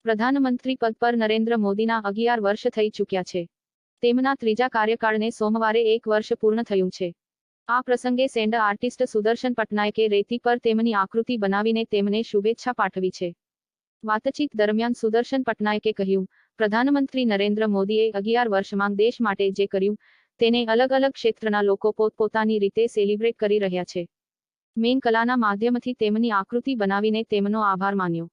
પ્રધાનમંત્રી પદ પર નરેન્દ્ર મોદીના 11 વર્ષ થઈ ચૂક્યા છે. તેમના ત્રીજા કાર્યકાળને સોમવારે 1 વર્ષ પૂર્ણ થયું છે. આ પ્રસંગે સેન્ડ આર્ટિસ્ટ સુદર્શન પટનાયકે રેતી પર તેમની આકૃતિ બનાવીને તેમને શુભેચ્છા પાઠવી છે. વાતચીત દરમિયાન સુદર્શન પટનાયકે કહ્યું, પ્રધાનમંત્રી નરેન્દ્ર મોદીએ 11 વર્ષમાં દેશ માટે જે કર્યું તેને અલગ અલગ ક્ષેત્રના લોકો પોતપોતાની રીતે સેલિબ્રેટ કરી રહ્યા છે. મેં કલાના માધ્યમથી તેમની આકૃતિ બનાવીને તેમનો આભાર માન્યો.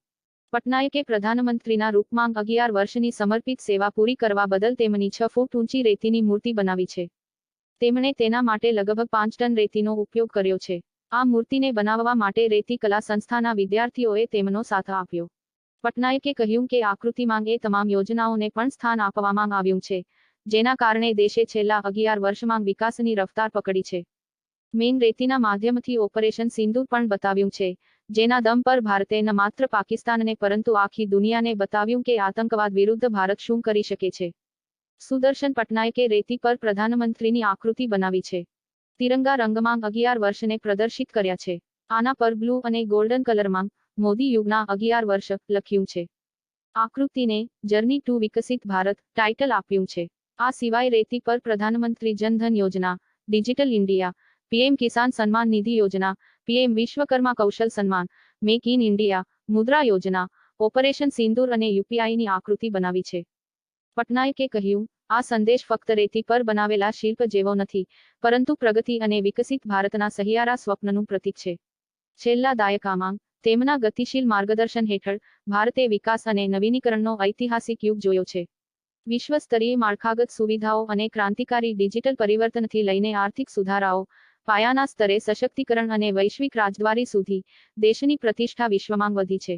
પટનાયકે પ્રધાનમંત્રીના રૂપમાં 11 વર્ષની સમર્પિત સેવા પૂરી કરવા બદલ તેમની 6 ફૂટ ઊંચી રેતીની મૂર્તિ બનાવી છે. તેમણે તેના માટે લગભગ 5 ટન રેતીનો ઉપયોગ કર્યો છે. આ મૂર્તિને બનાવવા માટે રેતી કલા સંસ્થાના વિદ્યાર્થીઓએ તેમનો સાથ આપ્યો. પટનાયકે કહ્યું કે આકૃતિમાં એ તમામ યોજનાઓને પણ સ્થાન આપવામાં આવ્યું છે, જેના કારણે દેશે છેલ્લા 11 વર્ષમાં વિકાસની રફતાર પકડી છે. મેં રેતીના માધ્યમથી ઓપરેશન સિંદૂર પણ બતાવ્યું છે, જેના દમ પર ભારતે ન માત્ર પાકિસ્તાનને પરંતુ આખી દુનિયાને બતાવ્યું કે આતંકવાદ વિરુદ્ધ ભારત શું કરી શકે છે. સુદર્શન પટનાયકે રેતી પર પ્રધાનમંત્રીની આકૃતિ બનાવી છે. તિરંગા રંગમાં 11 વર્ષને પ્રદર્શિત કર્યા છે. આના પર બ્લુ અને ગોલ્ડન કલરમાં મોદી યુગના 11 વર્ષ લખ્યું છે. આકૃતિને જર્ની ટુ વિકસિત ભારત ટાઇટલ આપ્યું છે. આ સિવાય રેતી પર પ્રધાનમંત્રી જનધન યોજના, digital India, PM Kisan Samman Nidhi યોજના, પીએમ વિશ્વકર્મા કૌશલ સન્માન, મેક ઇન ઇન્ડિયા, મુદ્રા યોજના, ઓપરેશન સિંદૂર અને યુપીઆઈની આકૃતિ બનાવી છે. પટનાયકે કહ્યું, આ સંદેશ ફક્ત રેતી પર બનાવેલા શિલ્પ જેવો નથી, પરંતુ પ્રગતિ અને વિકસિત ભારતના સહિયારા સ્વપ્નનું પ્રતીક છે. છેલ્લા દાયકામાં તેમના ગતિશીલ માર્ગદર્શન હેઠળ ભારતે વિકાસ અને નવીનીકરણનો ઐતિહાસિક યુગ જોયો છે. વિશ્વ સ્તરીય માળખાગત સુવિધાઓ અને ક્રાંતિકારી ડિજિટલ પરિવર્તનથી લઈને આર્થિક સુધારાઓ, પાયાના સ્તરે સશક્તિકરણ અને વૈશ્વિક રાજદ્વારી સુધી દેશની પ્રતિષ્ઠા વિશ્વમાં વધી છે.